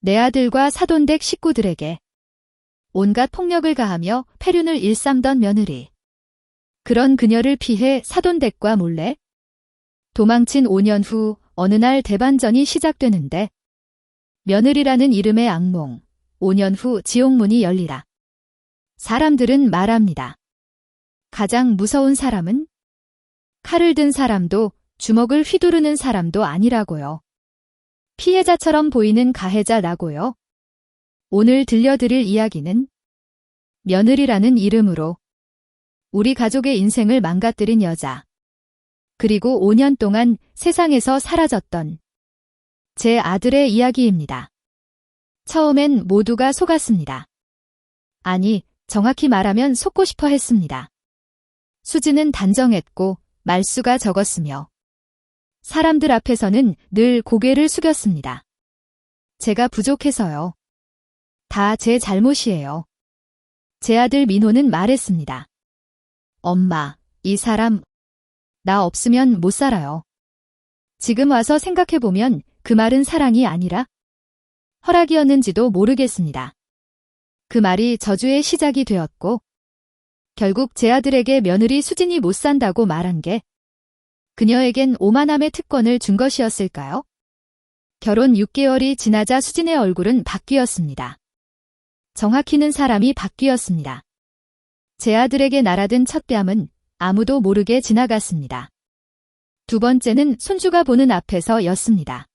내 아들과 사돈댁 식구들에게 온갖 폭력을 가하며 폐륜을 일삼던 며느리. 그런 그녀를 피해 사돈댁과 몰래 도망친 5년 후 어느 날 대반전이 시작되는데 며느리라는 이름의 악몽, 5년 후 지옥문이 열리라. 사람들은 말합니다. 가장 무서운 사람은 칼을 든 사람도 주먹을 휘두르는 사람도 아니라고요. 피해자처럼 보이는 가해자 나고요. 오늘 들려드릴 이야기는 며느리라는 이름으로 우리 가족의 인생을 망가뜨린 여자, 그리고 5년 동안 세상에서 사라졌던 제 아들의 이야기입니다. 처음엔 모두가 속았습니다. 아니, 정확히 말하면 속고 싶어 했습니다. 수지는 단정했고 말수가 적었으며 사람들 앞에서는 늘 고개를 숙였습니다. 제가 부족해서요. 다 제 잘못이에요. 제 아들 민호는 말했습니다. 엄마, 이 사람 나 없으면 못 살아요. 지금 와서 생각해보면 그 말은 사랑이 아니라 허락이었는지도 모르겠습니다. 그 말이 저주의 시작이 되었고 결국 제 아들에게 며느리 수진이 못 산다고 말한 게 그녀에겐 오만함의 특권을 준 것이었을까요? 결혼 6개월이 지나자 수진의 얼굴은 바뀌었습니다. 정확히는 사람이 바뀌었습니다. 제 아들에게 날아든 첫 뺨은 아무도 모르게 지나갔습니다. 두 번째는 손주가 보는 앞에서였습니다.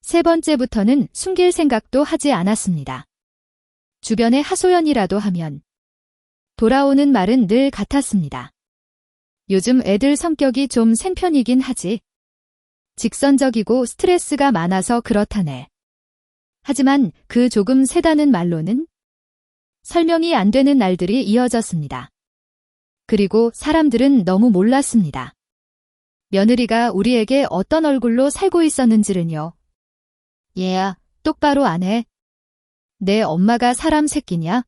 세 번째부터는 숨길 생각도 하지 않았습니다. 주변에 하소연이라도 하면 돌아오는 말은 늘 같았습니다. 요즘 애들 성격이 좀 센 편이긴 하지. 직선적이고 스트레스가 많아서 그렇다네. 하지만 그 조금 세다는 말로는 설명이 안 되는 날들이 이어졌습니다. 그리고 사람들은 너무 몰랐습니다. 며느리가 우리에게 어떤 얼굴로 살고 있었는지는요. 얘야, 똑바로 안 해. 내 엄마가 사람 새끼냐?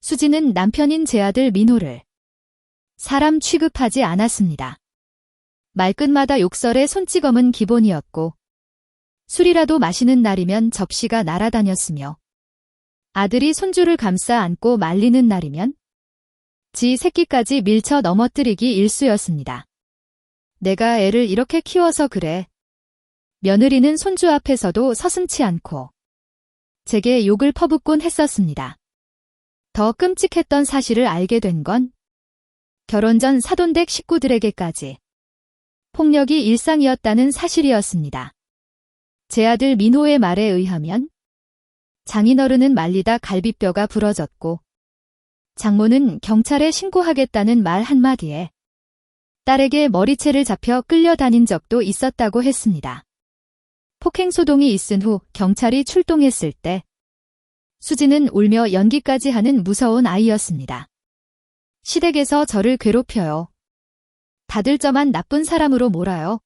수지는 남편인 제 아들 민호를 사람 취급하지 않았습니다. 말끝마다 욕설에 손찌검은 기본이었고 술이라도 마시는 날이면 접시가 날아다녔으며 아들이 손주를 감싸 안고 말리는 날이면 지 새끼까지 밀쳐 넘어뜨리기 일쑤였습니다. 내가 애를 이렇게 키워서 그래. 며느리는 손주 앞에서도 서슴지 않고 제게 욕을 퍼붓곤 했었습니다. 더 끔찍했던 사실을 알게 된 건 결혼 전 사돈댁 식구들에게까지 폭력이 일상이었다는 사실이었습니다. 제 아들 민호의 말에 의하면 장인어른은 말리다 갈비뼈가 부러졌고 장모는 경찰에 신고하겠다는 말 한마디에 딸에게 머리채를 잡혀 끌려다닌 적도 있었다고 했습니다. 폭행소동이 있은 후 경찰이 출동했을 때 수지는 울며 연기까지 하는 무서운 아이였습니다. 시댁에서 저를 괴롭혀요. 다들 저만 나쁜 사람으로 몰아요.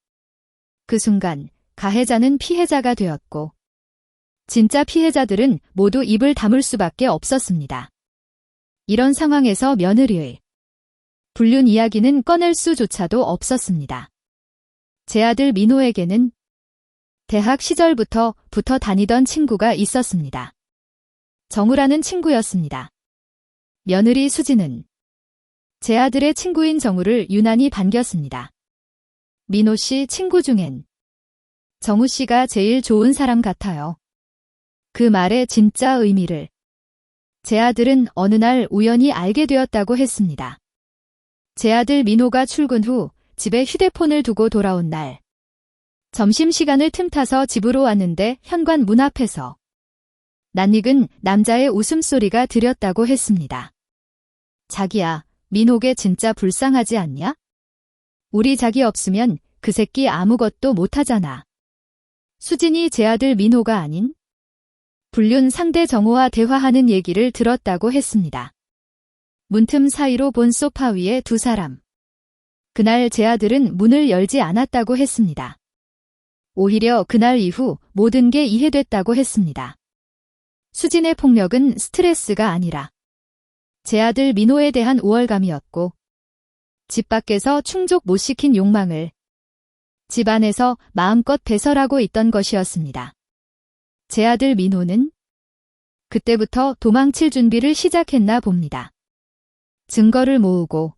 그 순간 가해자는 피해자가 되었고 진짜 피해자들은 모두 입을 다물 수밖에 없었습니다. 이런 상황에서 며느리의 불륜 이야기는 꺼낼 수조차도 없었습니다. 제 아들 민호에게는 대학 시절부터 붙어 다니던 친구가 있었습니다. 정우라는 친구였습니다. 며느리 수지는 제 아들의 친구인 정우를 유난히 반겼습니다. 민호 씨 친구 중엔 정우 씨가 제일 좋은 사람 같아요. 그 말의 진짜 의미를 제 아들은 어느 날 우연히 알게 되었다고 했습니다. 제 아들 민호가 출근 후 집에 휴대폰을 두고 돌아온 날 점심시간을 틈타서 집으로 왔는데 현관 문 앞에서 낯익은 남자의 웃음소리가 들렸다고 했습니다. 자기야, 민호게 진짜 불쌍하지 않냐? 우리 자기 없으면 그 새끼 아무것도 못하잖아. 수진이 제 아들 민호가 아닌 불륜 상대 정호와 대화하는 얘기를 들었다고 했습니다. 문틈 사이로 본 소파 위에 두 사람. 그날 제 아들은 문을 열지 않았다고 했습니다. 오히려 그날 이후 모든 게 이해됐다고 했습니다. 수진의 폭력은 스트레스가 아니라 제 아들 민호에 대한 우월감이었고 집 밖에서 충족 못 시킨 욕망을 집 안에서 마음껏 배설하고 있던 것이었습니다. 제 아들 민호는 그때부터 도망칠 준비를 시작했나 봅니다. 증거를 모으고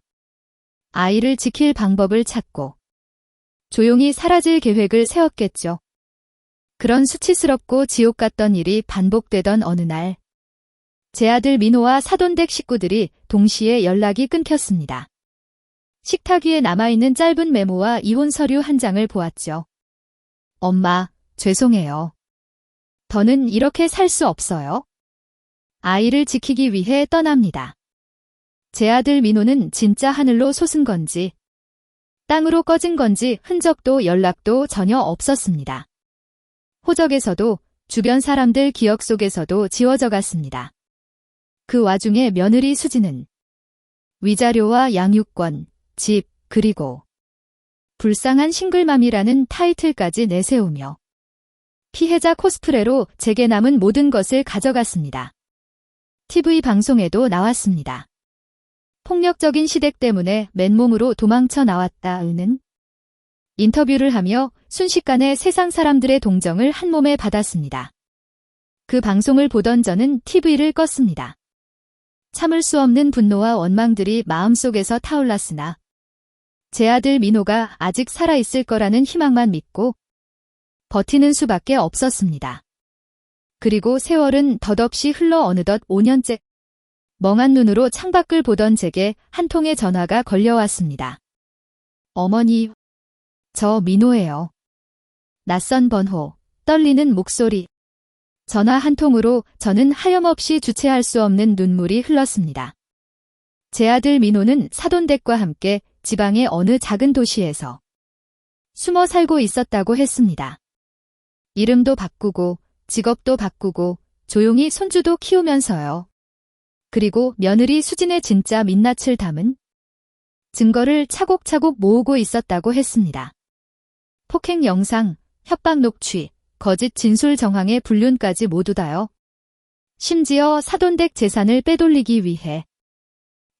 아이를 지킬 방법을 찾고 조용히 사라질 계획을 세웠겠죠. 그런 수치스럽고 지옥 같던 일이 반복되던 어느 날, 제 아들 민호와 사돈댁 식구들이 동시에 연락이 끊겼습니다. 식탁 위에 남아있는 짧은 메모와 이혼 서류 한 장을 보았죠. 엄마, 죄송해요. 더는 이렇게 살 수 없어요. 아이를 지키기 위해 떠납니다. 제 아들 민호는 진짜 하늘로 솟은 건지, 땅으로 꺼진 건지 흔적도 연락도 전혀 없었습니다. 호적에서도 주변 사람들 기억 속에서도 지워져 갔습니다. 그 와중에 며느리 수지는 위자료와 양육권, 집, 그리고 불쌍한 싱글맘이라는 타이틀까지 내세우며 피해자 코스프레로 제게 남은 모든 것을 가져갔습니다. TV 방송에도 나왔습니다. 폭력적인 시댁 때문에 맨몸으로 도망쳐 나왔다 는 인터뷰를 하며 순식간에 세상 사람들의 동정을 한몸에 받았습니다. 그 방송을 보던 저는 TV를 껐습니다. 참을 수 없는 분노와 원망들이 마음속에서 타올랐으나 제 아들 민호가 아직 살아있을 거라는 희망만 믿고 버티는 수밖에 없었습니다. 그리고 세월은 덧없이 흘러 어느덧 5년째 멍한 눈으로 창밖을 보던 제게 한 통의 전화가 걸려왔습니다. 어머니, 저 민호예요. 낯선 번호, 떨리는 목소리. 전화 한 통으로 저는 하염없이 주체할 수 없는 눈물이 흘렀습니다. 제 아들 민호는 사돈댁과 함께 지방의 어느 작은 도시에서 숨어 살고 있었다고 했습니다. 이름도 바꾸고 직업도 바꾸고 조용히 손주도 키우면서요. 그리고 며느리 수진의 진짜 민낯을 담은 증거를 차곡차곡 모으고 있었다고 했습니다. 폭행 영상, 협박 녹취, 거짓 진술 정황의 불륜까지 모두 다요. 심지어 사돈댁 재산을 빼돌리기 위해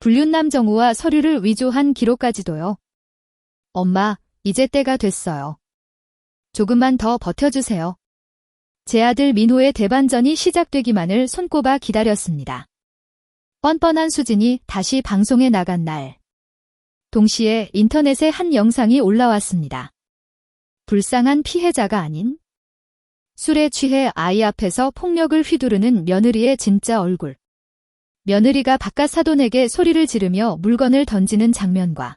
불륜남 정우와 서류를 위조한 기록까지도요. 엄마, 이제 때가 됐어요. 조금만 더 버텨주세요. 제 아들 민호의 대반전이 시작되기만을 손꼽아 기다렸습니다. 뻔뻔한 수진이 다시 방송에 나간 날, 동시에 인터넷에 한 영상이 올라왔습니다. 불쌍한 피해자가 아닌 술에 취해 아이 앞에서 폭력을 휘두르는 며느리의 진짜 얼굴. 며느리가 바깥 사돈에게 소리를 지르며 물건을 던지는 장면과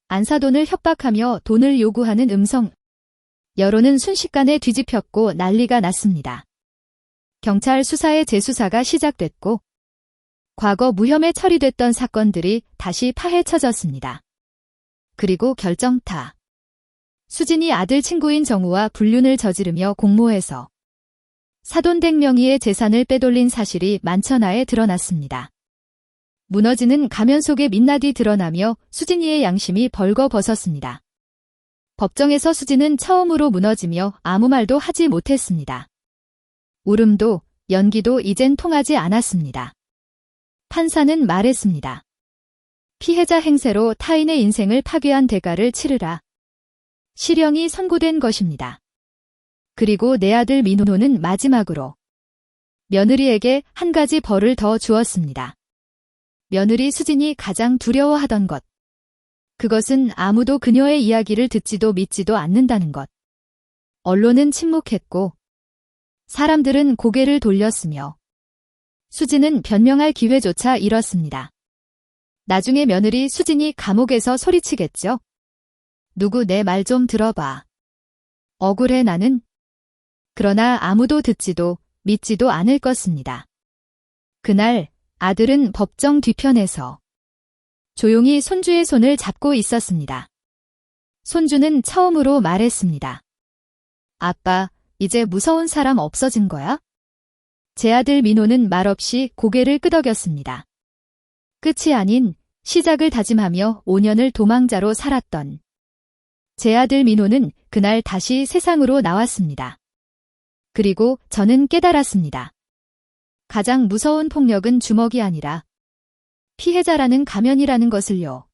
안사돈을 협박하며 돈을 요구하는 음성. 여론은 순식간에 뒤집혔고 난리가 났습니다. 경찰 수사의 재수사가 시작됐고 과거 무혐의 처리됐던 사건들이 다시 파헤쳐졌습니다. 그리고 결정타. 수진이 아들 친구인 정우와 불륜을 저지르며 공모해서 사돈댁 명의의 재산을 빼돌린 사실이 만천하에 드러났습니다. 무너지는 가면 속의 민낯이 드러나며 수진이의 양심이 벌거벗었습니다. 법정에서 수진은 처음으로 무너지며 아무 말도 하지 못했습니다. 울음도 연기도 이젠 통하지 않았습니다. 판사는 말했습니다. 피해자 행세로 타인의 인생을 파괴한 대가를 치르라. 실형이 선고된 것입니다. 그리고 내 아들 민호는 마지막으로 며느리에게 한 가지 벌을 더 주었습니다. 며느리 수진이 가장 두려워하던 것. 그것은 아무도 그녀의 이야기를 듣지도 믿지도 않는다는 것. 언론은 침묵했고 사람들은 고개를 돌렸으며 수진은 변명할 기회조차 잃었습니다. 나중에 며느리 수진이 감옥에서 소리치겠죠. 누구 내 말 좀 들어봐. 억울해 나는. 그러나 아무도 듣지도 믿지도 않을 것입니다. 그날 아들은 법정 뒤편에서 조용히 손주의 손을 잡고 있었습니다. 손주는 처음으로 말했습니다. 아빠, 이제 무서운 사람 없어진 거야? 제 아들 민호는 말없이 고개를 끄덕였습니다. 끝이 아닌 시작을 다짐하며 5년을 도망자로 살았던 제 아들 민호는 그날 다시 세상으로 나왔습니다. 그리고 저는 깨달았습니다. 가장 무서운 폭력은 주먹이 아니라 피해자라는 가면이라는 것을요.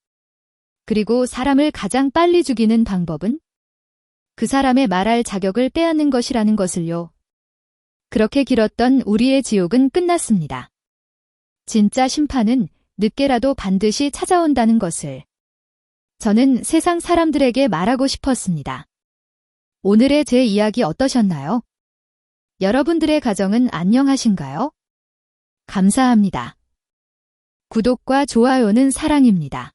그리고 사람을 가장 빨리 죽이는 방법은 그 사람의 말할 자격을 빼앗는 것이라는 것을요. 그렇게 길었던 우리의 지옥은 끝났습니다. 진짜 심판은 늦게라도 반드시 찾아온다는 것을 저는 세상 사람들에게 말하고 싶었습니다. 오늘의 제 이야기 어떠셨나요? 여러분들의 가정은 안녕하신가요? 감사합니다. 구독과 좋아요는 사랑입니다.